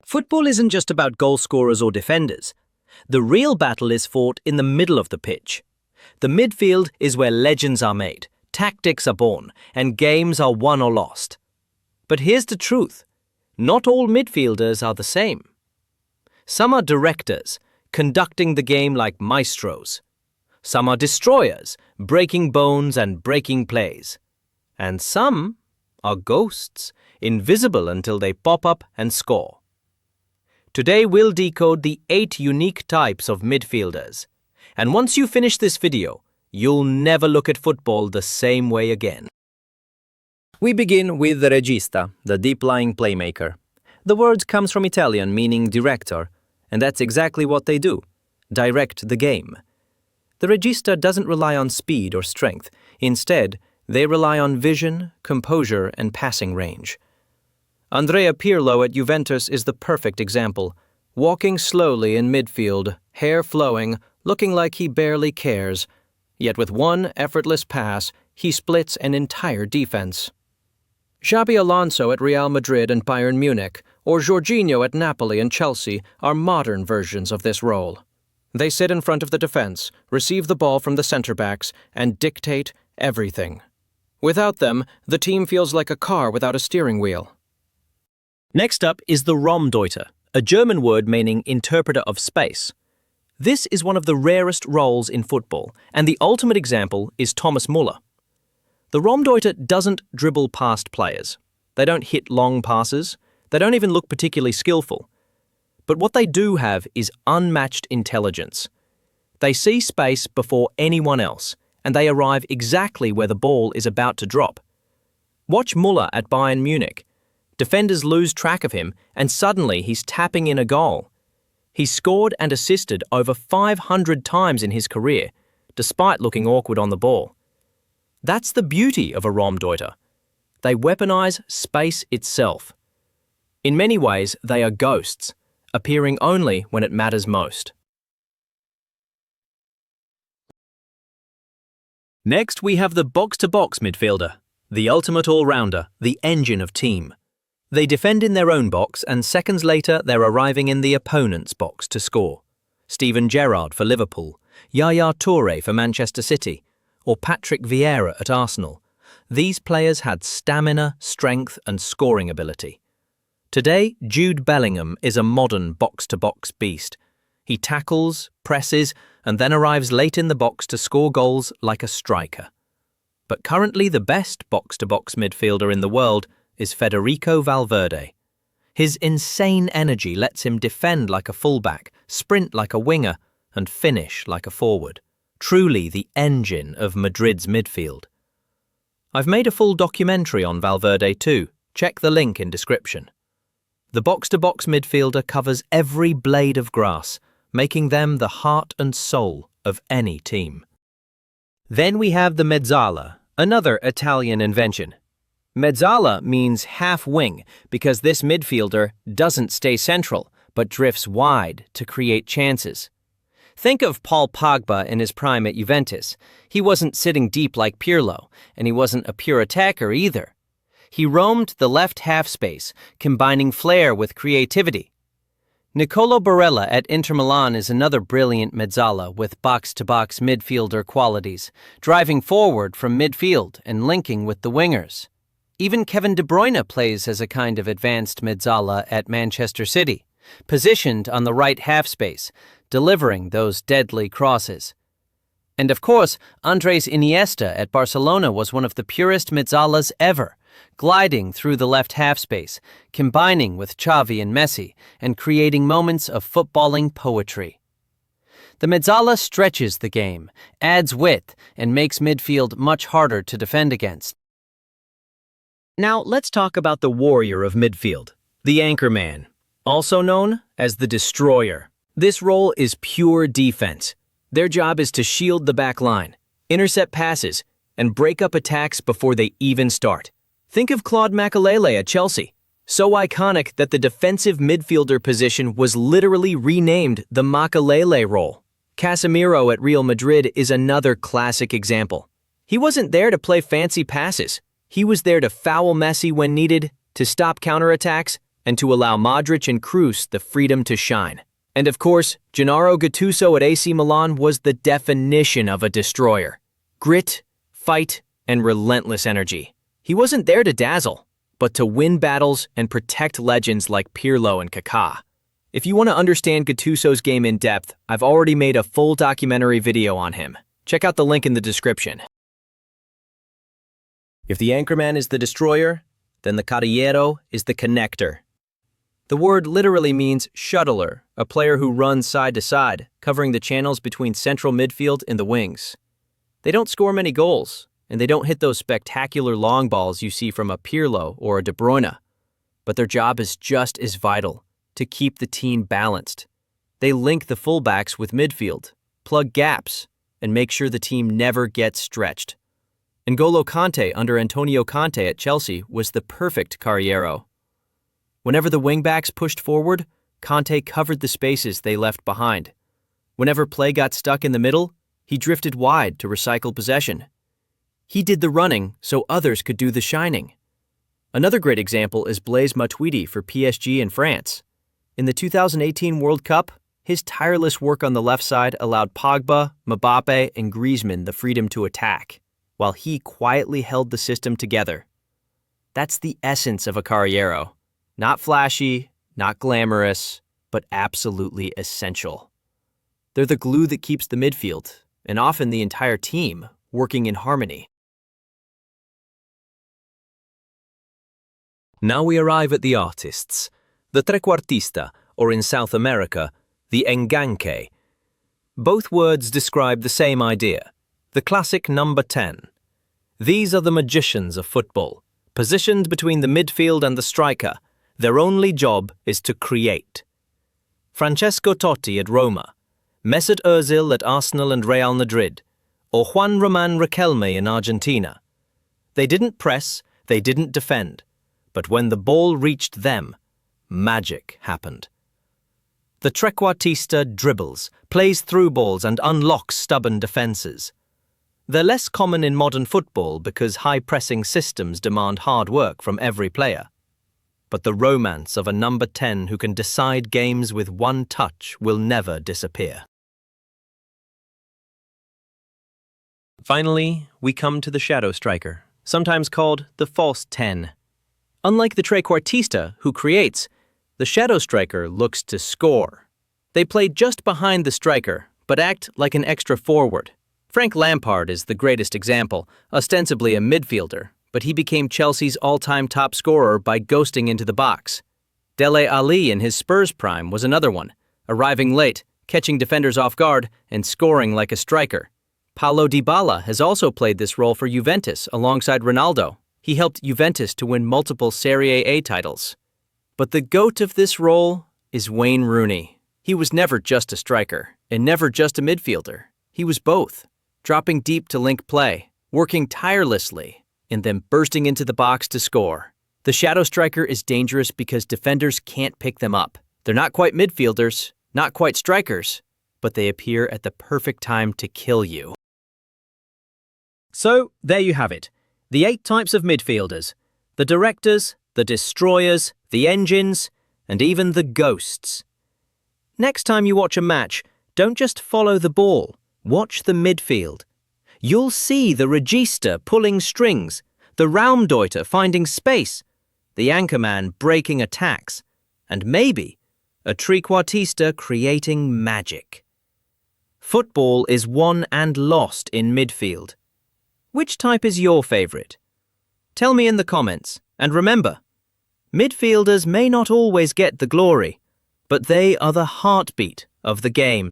Football isn't just about goal scorers or defenders. The real battle is fought in the middle of the pitch. The midfield is where legends are made, tactics are born, and games are won or lost. But here's the truth. Not all midfielders are the same. Some are directors, conducting the game like maestros. Some are destroyers, breaking bones and breaking plays. And some are ghosts, invisible until they pop up and score. Today we'll decode the 8 unique types of midfielders. And once you finish this video, you'll never look at football the same way again. We begin with the Regista, the deep-lying playmaker. The word comes from Italian meaning director, and that's exactly what they do, direct the game. The Regista doesn't rely on speed or strength. Instead, they rely on vision, composure, and passing range. Andrea Pirlo at Juventus is the perfect example, walking slowly in midfield, hair flowing, looking like he barely cares. Yet with one effortless pass, he splits an entire defense. Xabi Alonso at Real Madrid and Bayern Munich, or Jorginho at Napoli and Chelsea are modern versions of this role. They sit in front of the defense, receive the ball from the center-backs, and dictate everything. Without them, the team feels like a car without a steering wheel. Next up is the Raumdeuter, a German word meaning interpreter of space. This is one of the rarest roles in football, and the ultimate example is Thomas Müller. The Raumdeuter doesn't dribble past players. They don't hit long passes. They don't even look particularly skillful. But what they do have is unmatched intelligence. They see space before anyone else, and they arrive exactly where the ball is about to drop. Watch Müller at Bayern Munich. Defenders lose track of him, and suddenly he's tapping in a goal. He's scored and assisted over 500 times in his career, despite looking awkward on the ball. That's the beauty of a Raumdeuter. They weaponize space itself. In many ways, they are ghosts, appearing only when it matters most. Next, we have the box-to-box midfielder, the ultimate all-rounder, the engine of team. They defend in their own box, and seconds later they're arriving in the opponent's box to score. Steven Gerrard for Liverpool, Yaya Toure for Manchester City, or Patrick Vieira at Arsenal. These players had stamina, strength, and scoring ability. Today, Jude Bellingham is a modern box-to-box beast. He tackles, presses, and then arrives late in the box to score goals like a striker. But currently the best box-to-box midfielder in the world is Federico Valverde. His insane energy lets him defend like a fullback, sprint like a winger, and finish like a forward. Truly the engine of Madrid's midfield. I've made a full documentary on Valverde too. Check the link in description. The box-to-box midfielder covers every blade of grass, making them the heart and soul of any team. Then we have the Mezzala, another Italian invention. Mezzala means half-wing because this midfielder doesn't stay central, but drifts wide to create chances. Think of Paul Pogba in his prime at Juventus. He wasn't sitting deep like Pirlo, and he wasn't a pure attacker either. He roamed the left half space, combining flair with creativity. Nicolo Barella at Inter Milan is another brilliant Mezzala with box-to-box midfielder qualities, driving forward from midfield and linking with the wingers. Even Kevin De Bruyne plays as a kind of advanced Mezzala at Manchester City, positioned on the right half space, delivering those deadly crosses. And of course, Andres Iniesta at Barcelona was one of the purest Mezzalas ever, gliding through the left half space, combining with Xavi and Messi, and creating moments of footballing poetry. The Mezzala stretches the game, adds width, and makes midfield much harder to defend against. Now let's talk about the warrior of midfield, the Anchorman, also known as the destroyer. This role is pure defense. Their job is to shield the back line, intercept passes, and break up attacks before they even start. Think of Claude Makelele at Chelsea, so iconic that the defensive midfielder position was literally renamed the Makelele role. Casemiro at Real Madrid is another classic example. He wasn't there to play fancy passes. He was there to foul Messi when needed, to stop counterattacks, and to allow Modric and Kroos the freedom to shine. And of course, Gennaro Gattuso at AC Milan was the definition of a destroyer. Grit, fight, and relentless energy. He wasn't there to dazzle, but to win battles and protect legends like Pirlo and Kaká. If you want to understand Gattuso's game in depth, I've already made a full documentary video on him. Check out the link in the description. If the Anchorman is the destroyer, then the Carrilero is the connector. The word literally means shuttler, a player who runs side to side, covering the channels between central midfield and the wings. They don't score many goals, and they don't hit those spectacular long balls you see from a Pirlo or a De Bruyne. But their job is just as vital, to keep the team balanced. They link the fullbacks with midfield, plug gaps, and make sure the team never gets stretched. N'Golo Kanté under Antonio Conte at Chelsea was the perfect Carrilero. Whenever the wingbacks pushed forward, Conte covered the spaces they left behind. Whenever play got stuck in the middle, he drifted wide to recycle possession. He did the running so others could do the shining. Another great example is Blaise Matuidi for PSG in France. In the 2018 World Cup, his tireless work on the left side allowed Pogba, Mbappe, and Griezmann the freedom to attack, while he quietly held the system together. That's the essence of a Carrilero. Not flashy, not glamorous, but absolutely essential. They're the glue that keeps the midfield, and often the entire team, working in harmony. Now we arrive at the artists, the Trequartista, or in South America, the Enganche. Both words describe the same idea, the classic number 10. These are the magicians of football, positioned between the midfield and the striker. Their only job is to create. Francesco Totti at Roma, Mesut Ozil at Arsenal and Real Madrid, or Juan Román Riquelme in Argentina. They didn't press, they didn't defend, but when the ball reached them, magic happened. The Trequartista dribbles, plays through balls and unlocks stubborn defenses. They're less common in modern football because high-pressing systems demand hard work from every player. But the romance of a number 10 who can decide games with one touch will never disappear. Finally, we come to the shadow striker, sometimes called the false 10. Unlike the Trequartista, who creates, the shadow striker looks to score. They play just behind the striker, but act like an extra forward. Frank Lampard is the greatest example, ostensibly a midfielder, but he became Chelsea's all-time top scorer by ghosting into the box. Dele Alli in his Spurs prime was another one, arriving late, catching defenders off guard, and scoring like a striker. Paulo Dybala has also played this role for Juventus alongside Ronaldo. He helped Juventus to win multiple Serie A titles. But the GOAT of this role is Wayne Rooney. He was never just a striker, and never just a midfielder. He was both, dropping deep to link play, working tirelessly, and then bursting into the box to score. The shadow striker is dangerous because defenders can't pick them up. They're not quite midfielders, not quite strikers, but they appear at the perfect time to kill you. So, there you have it. The 8 types of midfielders. The directors, the destroyers, the engines, and even the ghosts. Next time you watch a match, don't just follow the ball. Watch the midfield. You'll see the Regista pulling strings, the Raumdeuter finding space, the Anchorman breaking attacks, and maybe a Trequartista creating magic. Football is won and lost in midfield. Which type is your favorite? Tell me in the comments, and remember, midfielders may not always get the glory, but they are the heartbeat of the game.